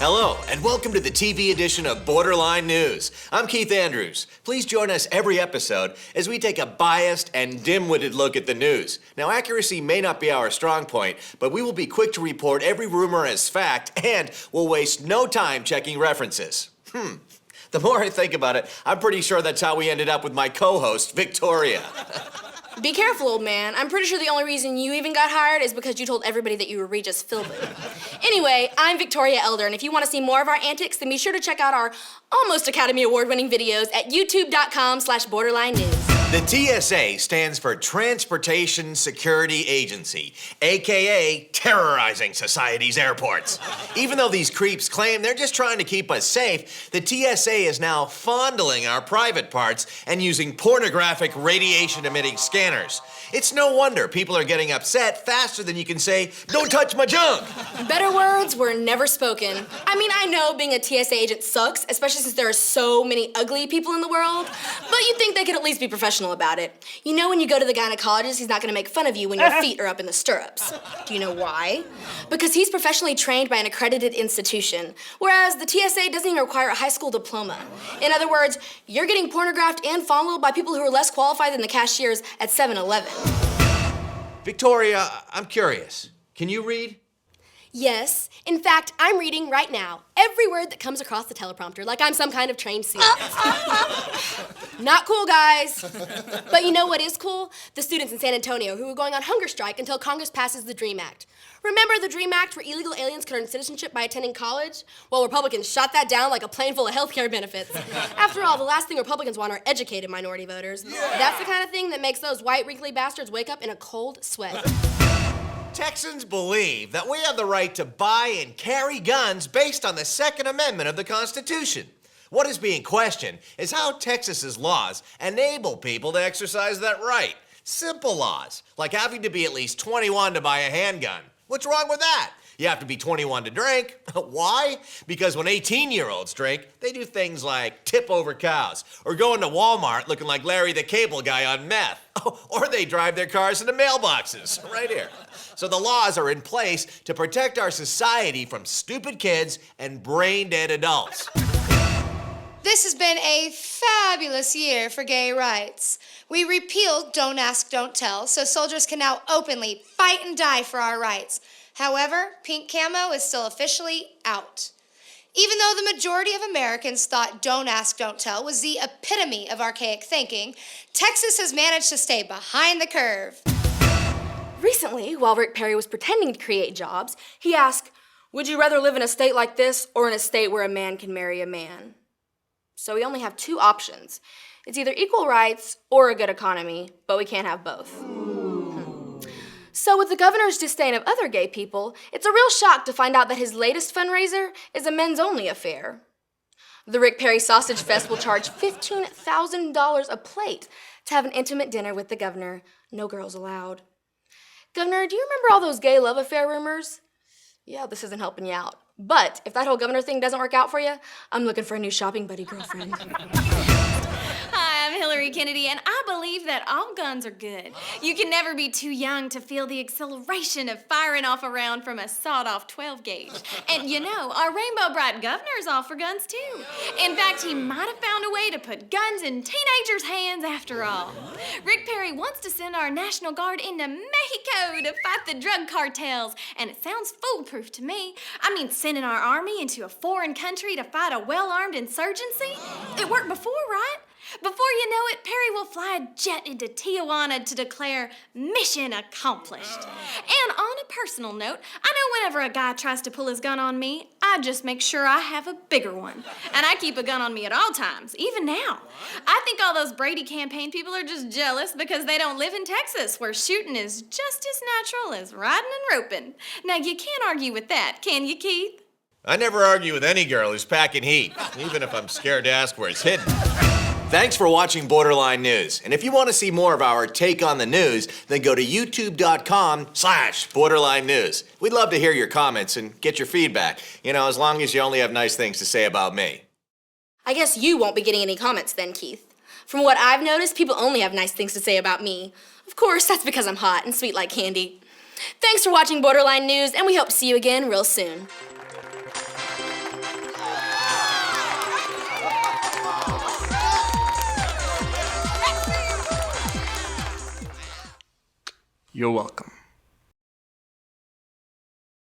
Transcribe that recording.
Hello, and welcome to the TV edition of Borderline News. I'm Keith Andrews. Please join us every episode as we take a biased and dim-witted look at the news. Now, accuracy may not be our strong point, but we will be quick to report every rumor as fact, and we'll waste no time checking references. The more I think about it, I'm pretty sure that's how we ended up with my co-host, Victoria. Be careful, old man. I'm pretty sure the only reason you even got hired is because you told everybody that you were Regis Philbin. Anyway, I'm Victoria Elder, and if you want to see more of our antics, then be sure to check out our almost Academy Award-winning videos at youtube.com/borderline news. The TSA stands for Transportation Security Agency, aka terrorizing society's airports. Even though these creeps claim they're just trying to keep us safe, the TSA is now fondling our private parts and using pornographic radiation-emitting scanners. It's no wonder people are getting upset faster than you can say, "Don't touch my junk!" Better words were never spoken. I mean, I know being a TSA agent sucks, especially since there are so many ugly people in the world, but you'd think they could at least be professional about it. You know, when you go to the gynecologist, he's not gonna make fun of you when your feet are up in the stirrups. Do you know why? Because he's professionally trained by an accredited institution, whereas the TSA doesn't even require a high school diploma. In other words, you're getting pornographed and fondled by people who are less qualified than the cashiers at 7-Eleven. Victoria, I'm curious. Can you read? Yes. In fact, I'm reading right now every word that comes across the teleprompter like I'm some kind of trained seer. Not cool, guys. But you know what is cool? The students in San Antonio who are going on hunger strike until Congress passes the DREAM Act. Remember the DREAM Act where illegal aliens could earn citizenship by attending college? Well, Republicans shot that down like a plane full of healthcare benefits. After all, the last thing Republicans want are educated minority voters. Yeah. That's the kind of thing that makes those white, wrinkly bastards wake up in a cold sweat. Texans believe that we have the right to buy and carry guns based on the Second Amendment of the Constitution. What is being questioned is how Texas's laws enable people to exercise that right. Simple laws, like having to be at least 21 to buy a handgun. What's wrong with that? You have to be 21 to drink. Why? Because when 18-year-olds drink, they do things like tip over cows, or go into Walmart looking like Larry the Cable Guy on meth, or they drive their cars into mailboxes, right here. So the laws are in place to protect our society from stupid kids and brain-dead adults. This has been a fabulous year for gay rights. We repealed Don't Ask, Don't Tell, so soldiers can now openly fight and die for our rights. However, pink camo is still officially out. Even though the majority of Americans thought Don't Ask, Don't Tell was the epitome of archaic thinking, Texas has managed to stay behind the curve. Recently, while Rick Perry was pretending to create jobs, he asked, "Would you rather live in a state like this or in a state where a man can marry a man?" So we only have two options. It's either equal rights or a good economy, but we can't have both. So with the governor's disdain of other gay people, it's a real shock to find out that his latest fundraiser is a men's-only affair. The Rick Perry Sausage Fest will charge $15,000 a plate to have an intimate dinner with the governor. No girls allowed. Governor, do you remember all those gay love affair rumors? Yeah, this isn't helping you out. But if that whole governor thing doesn't work out for you, I'm looking for a new shopping buddy girlfriend. Hi, I'm Hillary Kennedy, and I believe that all guns are good. You can never be too young to feel the exhilaration of firing off a round from a sawed-off 12-gauge. And you know, our Rainbow Bright governor's all for guns, too. In fact, he might have found a way to put guns in teenagers' hands after all. Rick Perry wants to send our National Guard into Mexico to fight the drug cartels, and it sounds foolproof to me. I mean, sending our army into a foreign country to fight a well-armed insurgency? It worked before, right? Before you know it, Perry will fly a jet into Tijuana to declare mission accomplished. And on a personal note, I know whenever a guy tries to pull his gun on me, I just make sure I have a bigger one. And I keep a gun on me at all times, even now. I think all those Brady campaign people are just jealous because they don't live in Texas, where shooting is just as natural as riding and roping. Now, you can't argue with that, can you, Keith? I never argue with any girl who's packing heat, even if I'm scared to ask where it's hidden. Thanks for watching Borderline News. And if you want to see more of our take on the news, then go to youtube.com/Borderline News. We'd love to hear your comments and get your feedback. You know, as long as you only have nice things to say about me. I guess you won't be getting any comments then, Keith. From what I've noticed, people only have nice things to say about me. Of course, that's because I'm hot and sweet like candy. Thanks for watching Borderline News, and we hope to see you again real soon. You're welcome.